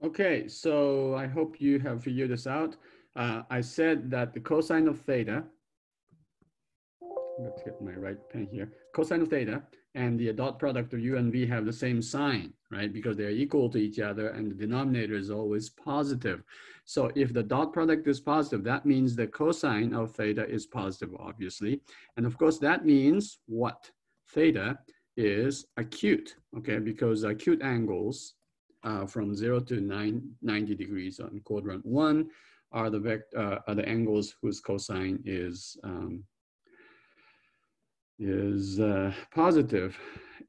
Okay, so I hope you have figured this out. I said that the cosine of theta, let's get my right pen here, cosine of theta and the dot product of u and v have the same sign, right? Because they're equal to each other and the denominator is always positive. So if the dot product is positive, that means the cosine of theta is positive, obviously. And of course, that means what? Theta is acute, okay? Because acute angles from 0 to 90 degrees on quadrant 1 are the angles whose cosine is positive.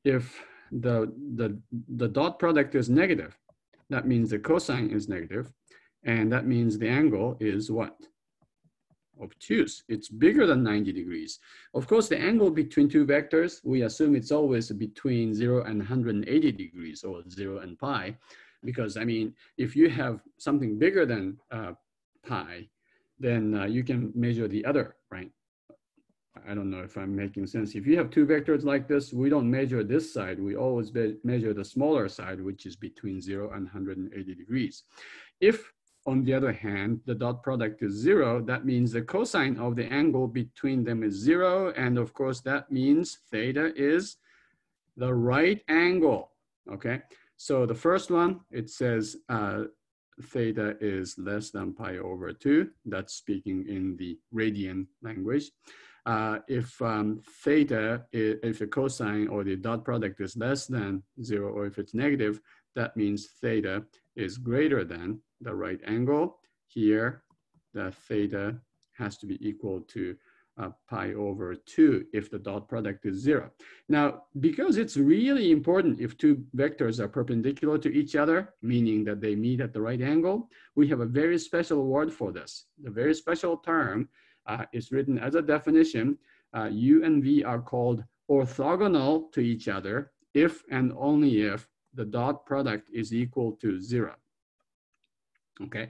If the dot product is negative, that means the cosine is negative, and that means the angle is what? Obtuse. It's bigger than 90 degrees. Of course, the angle between two vectors, we assume it's always between 0 and 180 degrees, or 0 and pi, because I mean, if you have something bigger than pi, then you can measure the other, right? I don't know if I'm making sense. If you have two vectors like this, we don't measure this side. We always measure the smaller side, which is between 0 and 180 degrees. If, on the other hand, the dot product is 0, that means the cosine of the angle between them is 0. And of course, that means theta is the right angle, okay? So the first one, it says theta is less than pi over 2. That's speaking in the radian language. If theta, if the cosine or the dot product is less than 0, or if it's negative, that means theta is greater than the right angle. Here, the theta has to be equal to pi over 2 if the dot product is 0. Now, because it's really important if two vectors are perpendicular to each other, meaning that they meet at the right angle, we have a very special word for this. The very special term is written as a definition. U and V are called orthogonal to each other if and only if the dot product is equal to 0. Okay,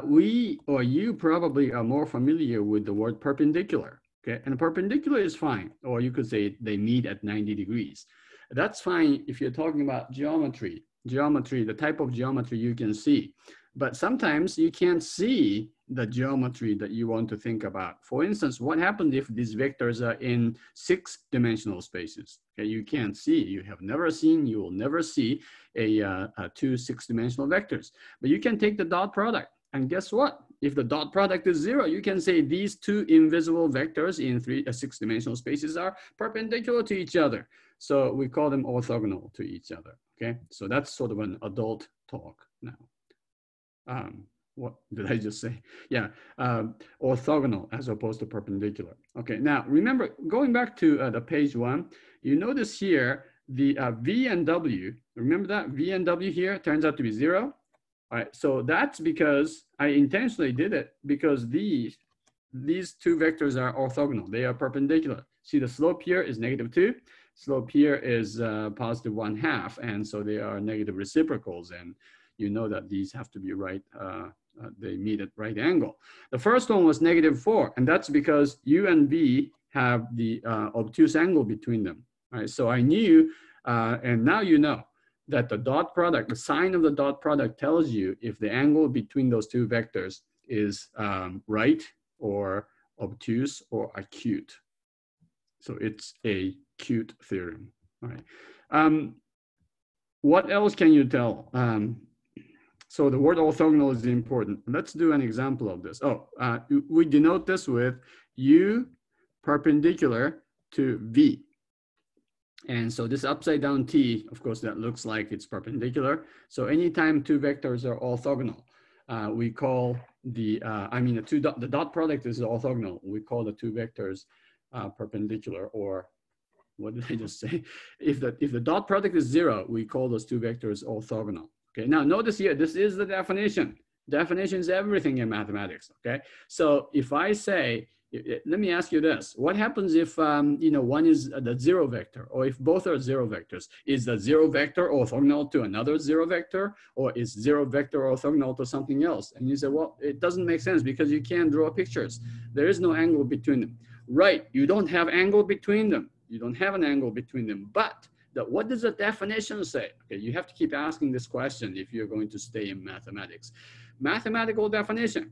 we or you probably are more familiar with the word perpendicular. Okay, and perpendicular is fine, or you could say they meet at 90 degrees. That's fine if you're talking about geometry, the type of geometry you can see. But sometimes you can't see the geometry that you want to think about. For instance, what happens if these vectors are in 6-dimensional spaces? Okay, you can't see, you have never seen, you will never see two 6-dimensional vectors. But you can take the dot product, and guess what? If the dot product is 0, you can say these two invisible vectors in 6-dimensional spaces are perpendicular to each other. So we call them orthogonal to each other, okay? So that's sort of an adult talk now. What did I just say? Yeah, orthogonal as opposed to perpendicular. Okay, now remember, going back to the page 1, you notice here the V and W, remember that V and W here turns out to be 0. All right, so that's because I intentionally did it because these two vectors are orthogonal. They are perpendicular. See, the slope here is -2. Slope here is positive 1/2. And so they are negative reciprocals. And you know that these have to be right, they meet at right angle. The first one was -4, and that's because U and V have the obtuse angle between them. All right, so I knew, and now you know, that the dot product, the sign of the dot product tells you if the angle between those two vectors is right or obtuse or acute. So it's a acute theorem. All right. What else can you tell? So the word orthogonal is important. Let's do an example of this. We denote this with U perpendicular to V. And so this upside down T, of course, that looks like it's perpendicular. So anytime two vectors are orthogonal, we call the dot product is orthogonal. We call the two vectors perpendicular, or what did I just say? If the dot product is 0, we call those two vectors orthogonal. Okay, now notice here, this is the definition. Definition is everything in mathematics, okay? So if I say, let me ask you this. What happens if, one is the 0 vector, or if both are 0 vectors? Is the 0 vector orthogonal to another 0 vector, or is 0 vector orthogonal to something else? And you say, well, it doesn't make sense because you can't draw pictures. There is no angle between them. Right, you don't have angle between them. You don't have an angle between them, but what does the definition say? Okay, you have to keep asking this question if you're going to stay in mathematics. Mathematical definition.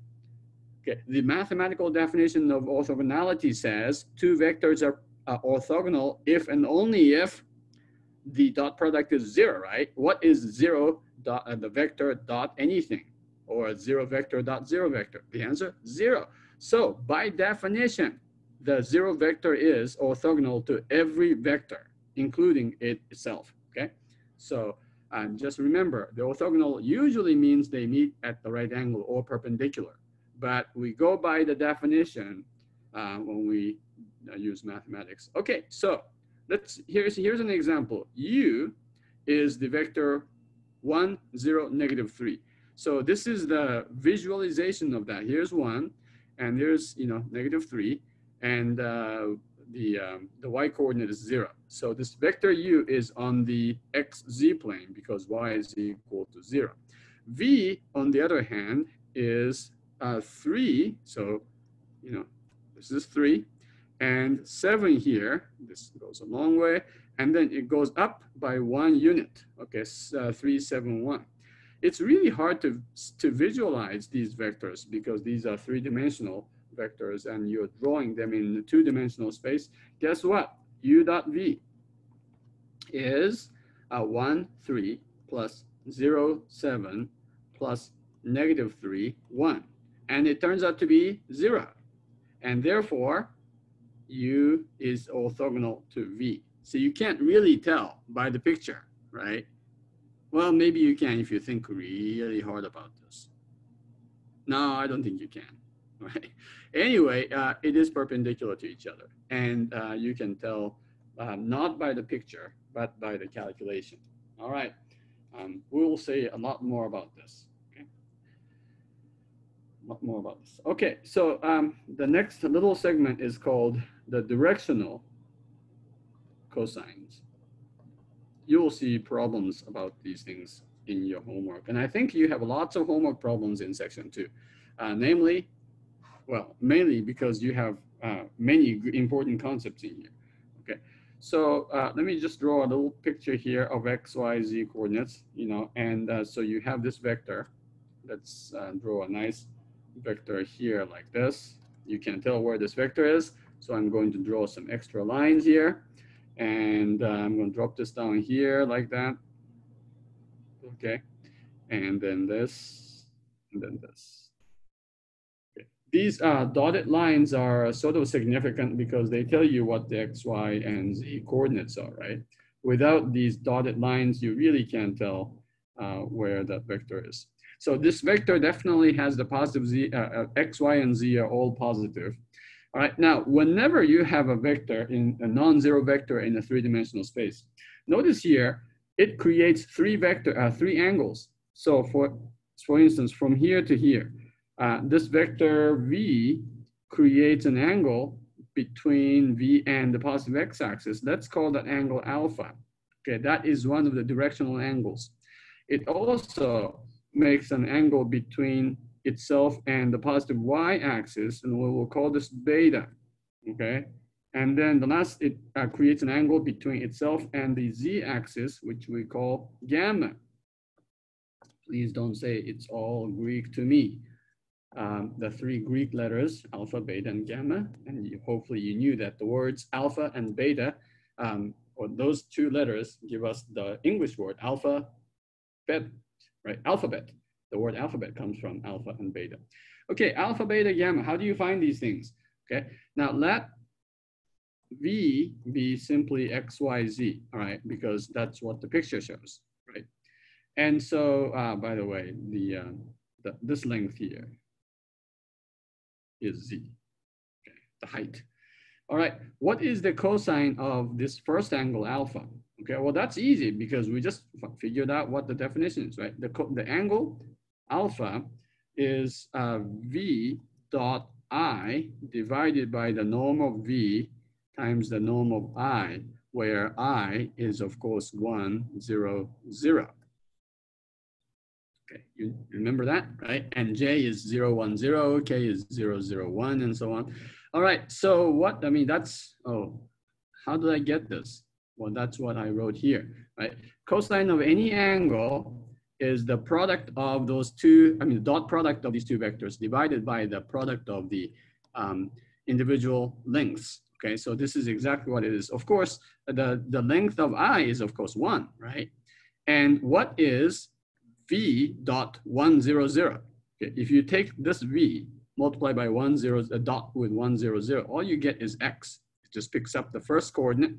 Okay, the mathematical definition of orthogonality says two vectors are orthogonal if and only if the dot product is zero, right? What is zero dot the vector dot anything, or zero vector dot zero vector? The answer, zero. So by definition, the zero vector is orthogonal to every vector, including it itself, okay? So just remember, the orthogonal usually means they meet at the right angle or perpendicular, but we go by the definition when we use mathematics. Okay, so here's an example. U is the vector 1, 0, -3. So this is the visualization of that. Here's 1, and there's -3, and the y coordinate is 0. So this vector u is on the xz plane because y is equal to 0. V, on the other hand, is 3. So this is 3. And 7 here, this goes a long way, and then it goes up by 1 unit, okay, 3, 7, 1. It's really hard to visualize these vectors because these are three-dimensional vectors and you're drawing them in the two-dimensional space. Guess what? U dot V is 1, 3 plus 0, 7 plus -3, 1. And it turns out to be 0. And therefore, U is orthogonal to V. So you can't really tell by the picture, right? Well, maybe you can if you think really hard about this. No, I don't think you can, right? Anyway, it is perpendicular to each other. And you can tell not by the picture, but by the calculation. All right, we will say a lot more about this. Okay, so the next little segment is called the directional cosines. You will see problems about these things in your homework. And I think you have lots of homework problems in section 2. Namely, well, mainly because you have many important concepts in here. Okay, so let me just draw a little picture here of x, y, z coordinates, and so you have this vector. Let's draw a nice vector here like this. You can tell where this vector is. So I'm going to draw some extra lines here. And I'm going to drop this down here like that. Okay. And then this, and then this. Okay. These dotted lines are sort of significant because they tell you what the x, y, and z coordinates are, right? Without these dotted lines, you really can't tell where that vector is. So this vector definitely has the positive z, x, y, and z are all positive. All right, now, whenever you have a vector in a non-zero vector in a three-dimensional space, notice here, it creates three angles. So for instance, from here to here, this vector v creates an angle between v and the positive x-axis. Let's call that angle alpha. Okay, that is one of the directional angles. It also makes an angle between itself and the positive y-axis, and we will call this beta, okay? And then the last, it creates an angle between itself and the z-axis, which we call gamma. Please don't say it's all Greek to me. The three Greek letters, alpha, beta, and gamma, and hopefully you knew that the words alpha and beta, or those two letters give us the English word alpha, bet, right? Alphabet. The word alphabet comes from alpha and beta. Okay, alpha, beta, gamma. How do you find these things? Okay, now let V be simply x, y, z, all right, because that's what the picture shows, right? And so, by the way, this length here is z, okay, the height. All right, what is the cosine of this first angle alpha? Okay, well, that's easy because we just figured out what the definition is, right? The angle alpha is v dot I divided by the norm of v times the norm of I, where I is, of course, 1, 0, 0. Okay, you remember that, right? And j is 0, 1, 0, k is 0, 0, 1, and so on. All right, so what, I mean, that's, oh, how did I get this? Well, that's what I wrote here, right? Cosine of any angle is the product of those two, I mean, the dot product of these two vectors divided by the product of the individual lengths. Okay, so this is exactly what it is. Of course, the length of I is, of course, 1, right? And what is V dot 100? Okay, if you take this V, multiply by 10, a dot with 100, all you get is X. It just picks up the first coordinate,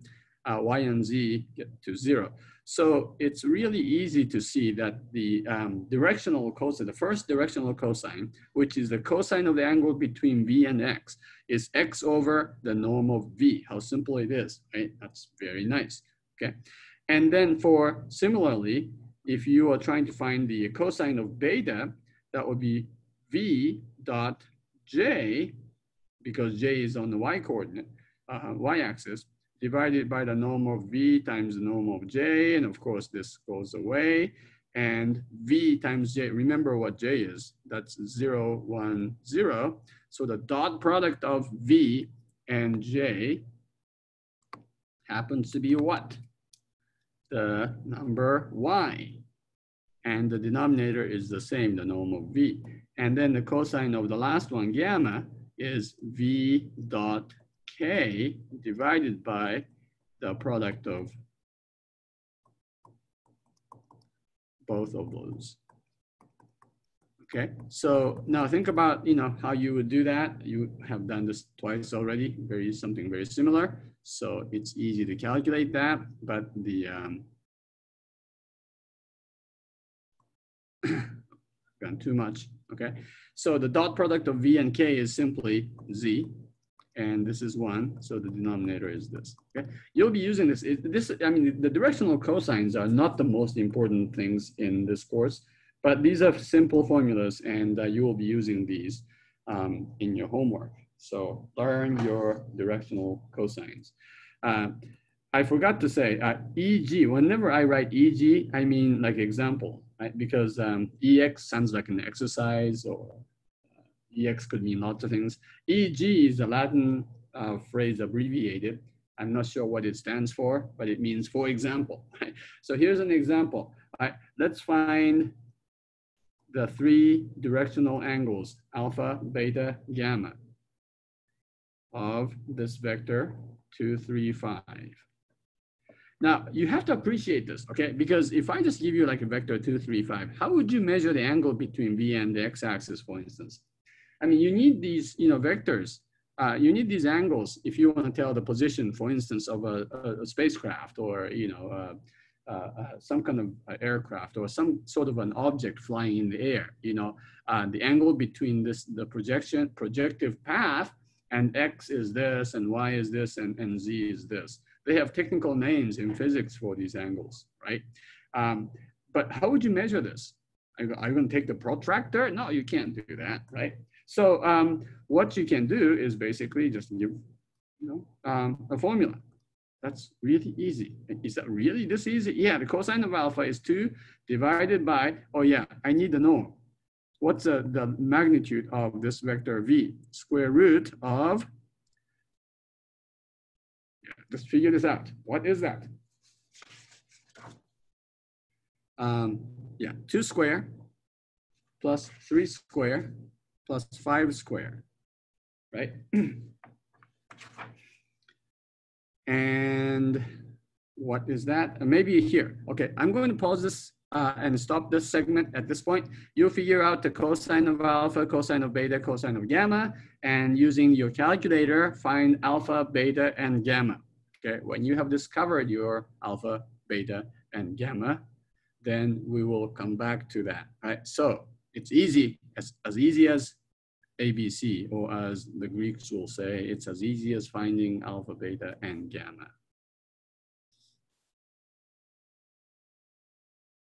Y and Z get to 0. So it's really easy to see that the directional cosine, the first directional cosine, which is the cosine of the angle between V and X, is X over the norm of V. How simple it is, right? That's very nice, okay? And then for, similarly, if you are trying to find the cosine of beta, that would be V dot J, because J is on the Y coordinate, Y axis, divided by the norm of V times the norm of J. And of course, this goes away. And V times J, remember what J is, that's 0, 1, 0. So the dot product of V and J happens to be what? The number Y. And the denominator is the same, the norm of V. And then the cosine of the last one, gamma, is V dot K divided by the product of both of those. Okay, so now think about, how you would do that. You have done this twice already, something very similar. So it's easy to calculate that, but the gone too much. Okay, so the dot product of V and K is simply Z, and this is 1, so the denominator is this. Okay, you'll be using this. I mean, the directional cosines are not the most important things in this course, but these are simple formulas, and you will be using these in your homework. So learn your directional cosines. I forgot to say, EG, whenever I write EG, I mean like example, right? Because EX sounds like an exercise, or EX could mean lots of things. EG is a Latin phrase abbreviated. I'm not sure what it stands for, but it means for example. Right? So here's an example. Let's find the 3 directional angles, alpha, beta, gamma, of this vector 2, 3, 5. Now, you have to appreciate this, okay? Because if I just give you like a vector 2, 3, 5, how would you measure the angle between V and the x-axis, for instance? I mean, you need these, vectors. You need these angles if you want to tell the position, for instance, of a spacecraft, or, some kind of aircraft, or some sort of an object flying in the air. The angle between the projective path, and X is this, and Y is this, and Z is this. They have technical names in physics for these angles, right? But how would you measure this? Are you going to take the protractor? No, you can't do that, right? So what you can do is basically just give, a formula. That's really easy. Is that really this easy? Yeah, the cosine of alpha is 2 divided by, oh yeah, I need the norm. What's the magnitude of this vector V? Square root of, just figure this out. What is that? 2 square plus 3 square plus 5 square, right? And what is that? Maybe here. Okay, I'm going to pause this and stop this segment at this point. You'll figure out the cosine of alpha, cosine of beta, cosine of gamma, and using your calculator, find alpha, beta, and gamma. Okay, when you have discovered your alpha, beta, and gamma, then we will come back to that, right? So it's easy, as easy as ABC, or as the Greeks will say, it's as easy as finding alpha, beta, and gamma.